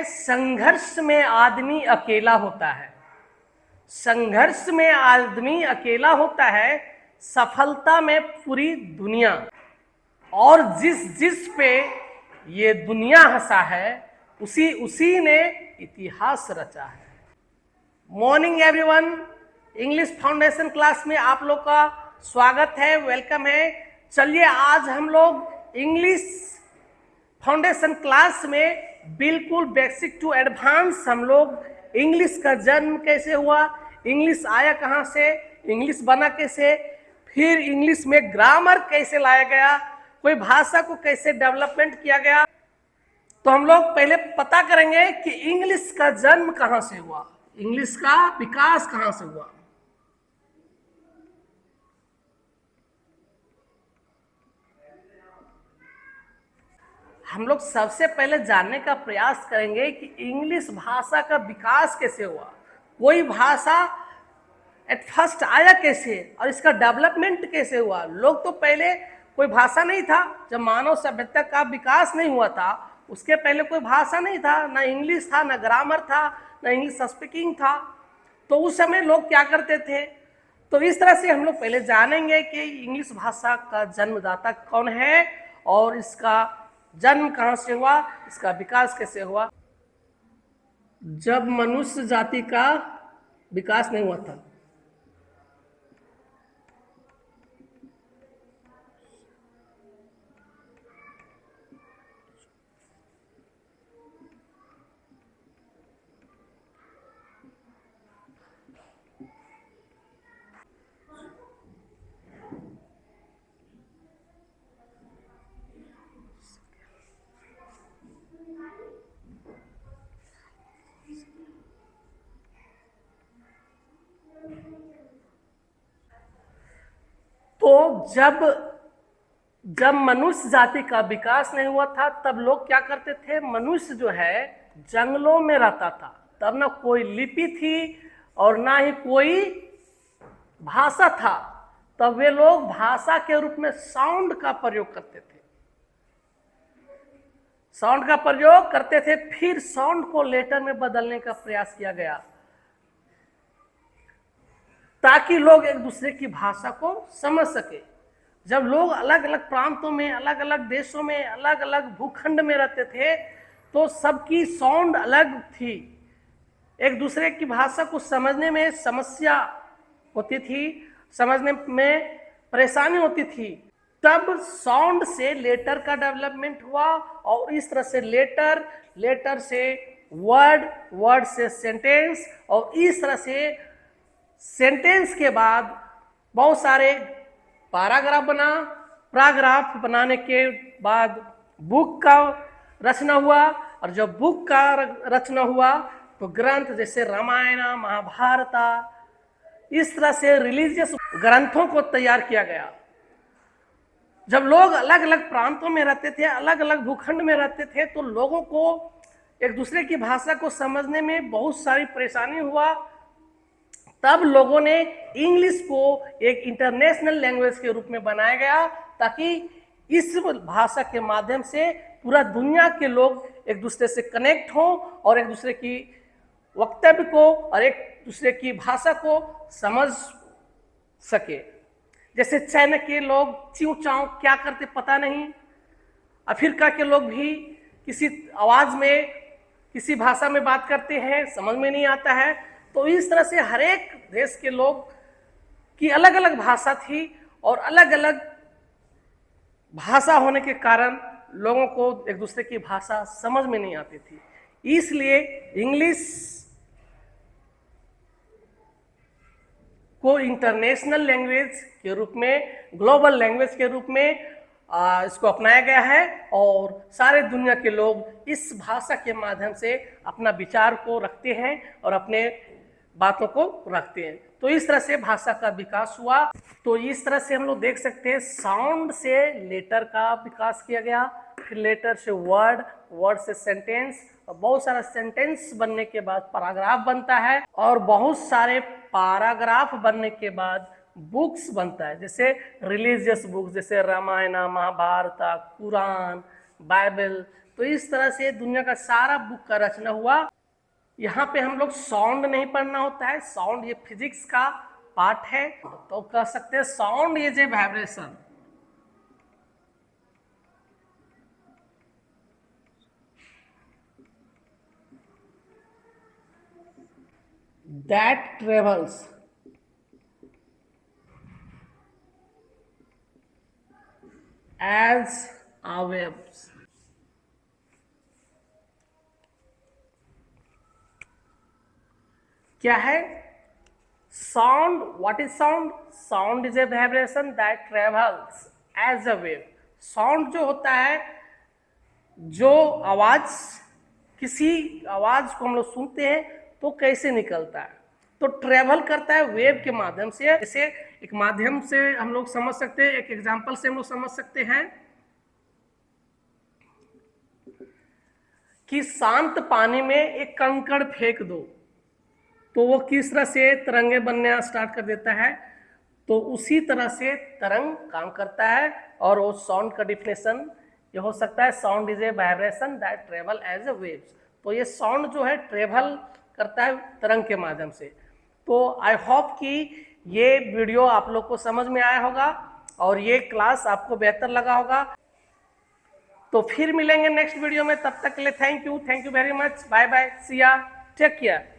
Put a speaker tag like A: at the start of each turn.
A: संघर्ष में आदमी अकेला होता है। संघर्ष में आदमी अकेला होता है, सफलता में पूरी दुनिया। और जिस जिस पे ये दुनिया हंसा है, उसी उसी ने इतिहास रचा है। Morning everyone, English foundation class में आप लोग का स्वागत है, वेलकम है। चलिए आज हम लोग इंग्लिश फाउंडेशन क्लास में बिल्कुल बेसिक टू एडवांस हम लोग इंग्लिश का जन्म कैसे हुआ, इंग्लिश आया कहाँ से, इंग्लिश बना कैसे, फिर इंग्लिश में ग्रामर कैसे लाया गया, कोई भाषा को कैसे डेवलपमेंट किया गया। तो हम लोग पहले पता करेंगे कि इंग्लिश का जन्म कहाँ से हुआ, इंग्लिश का विकास कहाँ से हुआ। हम लोग सबसे पहले जानने का प्रयास करेंगे कि इंग्लिश भाषा का विकास कैसे हुआ, कोई भाषा एट फर्स्ट आया कैसे और इसका डेवलपमेंट कैसे हुआ। लोग तो पहले कोई भाषा नहीं था, जब मानव सभ्यता का विकास नहीं हुआ था उसके पहले कोई भाषा नहीं था, ना इंग्लिश था, ना ग्रामर था, ना इंग्लिश स्पीकिंग था। तो उस समय लोग क्या करते थे। तो इस तरह से हम लोग पहले जानेंगे कि इंग्लिश भाषा का जन्मदाता कौन है और इसका जन्म कहाँ से हुआ, इसका विकास कैसे हुआ। जब मनुष्य जाति का विकास नहीं हुआ था, तो जब मनुष्य जाति का विकास नहीं हुआ था तब लोग क्या करते थे। मनुष्य जो है जंगलों में रहता था, तब ना कोई लिपि थी और ना ही कोई भाषा था। तब वे लोग भाषा के रूप में साउंड का प्रयोग करते थे, साउंड का प्रयोग करते थे। फिर साउंड को लेटर में बदलने का प्रयास किया गया ताकि लोग एक दूसरे की भाषा को समझ सके। जब लोग अलग अलग प्रांतों में, अलग अलग देशों में, अलग अलग भूखंड में रहते थे तो सबकी साउंड अलग थी, एक दूसरे की भाषा को समझने में समस्या होती थी, समझने में परेशानी होती थी। तब साउंड से लेटर का डेवलपमेंट हुआ और इस तरह से लेटर से वर्ड से सेंटेंस और इस तरह से सेंटेंस के बाद बहुत सारे पैराग्राफ बना। पैराग्राफ बनाने के बाद बुक का रचना हुआ और जब बुक का रचना हुआ तो ग्रंथ जैसे रामायण, महाभारत, इस तरह से रिलीजियस ग्रंथों को तैयार किया गया। जब लोग अलग अलग प्रांतों में रहते थे, अलग अलग भूखंड में रहते थे तो लोगों को एक दूसरे की भाषा को समझने में बहुत सारी परेशानी हुआ। तब लोगों ने इंग्लिश को एक इंटरनेशनल लैंग्वेज के रूप में बनाया गया ताकि इस भाषा के माध्यम से पूरा दुनिया के लोग एक दूसरे से कनेक्ट हों और एक दूसरे की वक्तव्य को और एक दूसरे की भाषा को समझ सके। जैसे चाइना के लोग च्यू चाओ क्या करते पता नहीं, अफ्रीका के लोग भी किसी आवाज में किसी भाषा में बात करते हैं, समझ में नहीं आता है। तो इस तरह से हर एक देश के लोग की अलग अलग भाषा थी और अलग अलग भाषा होने के कारण लोगों को एक दूसरे की भाषा समझ में नहीं आती थी। इसलिए इंग्लिश को इंटरनेशनल लैंग्वेज के रूप में, ग्लोबल लैंग्वेज के रूप में इसको अपनाया गया है और सारे दुनिया के लोग इस भाषा के माध्यम से अपना विचार को रखते हैं और अपने बातों को रखते हैं। तो इस तरह से भाषा का विकास हुआ। तो इस तरह से हम लोग देख सकते हैं साउंड से लेटर का विकास किया गया, फिर लेटर से वर्ड से सेंटेंस और बहुत सारा सेंटेंस बनने के बाद पैराग्राफ बनता है और बहुत सारे पैराग्राफ बनने के बाद बुक्स बनता है, जैसे रिलीजियस बुक्स जैसे रामायण, महाभारत, कुरान, बाइबल, तो इस तरह से दुनिया का सारा बुक का रचना हुआ। यहाँ पे हम लोग साउंड नहीं पढ़ना होता है, साउंड ये फिजिक्स का पार्ट है, तो कह सकते हैं sound is a vibration. that travels as a waves। क्या है sound? What is sound? Sound is a vibration that travels as a wave. Sound जो होता है, जो आवाज, किसी आवाज को हम लोग सुनते हैं तो कैसे निकलता है, तो ट्रेवल करता है वेव के माध्यम से। जैसे एक माध्यम से हम लोग समझ सकते हैं, एक एग्जांपल से हम लोग समझ सकते हैं कि शांत पानी में एक कंकड़ फेंक दो तो वो किस तरह से तरंगे बनना स्टार्ट कर देता है, तो उसी तरह से तरंग काम करता है। और वो साउंड का डिफिनेशन ये हो सकता है, sound is a vibration that travel as a waves. तो ये साउंड जो है ट्रेवल करता है तरंग के माध्यम से। तो आई होप कि ये वीडियो आप लोग को समझ में आया होगा और ये क्लास आपको बेहतर लगा होगा। तो फिर मिलेंगे नेक्स्ट वीडियो में, तब तक के लिए thank you very much, bye bye, see ya, take care.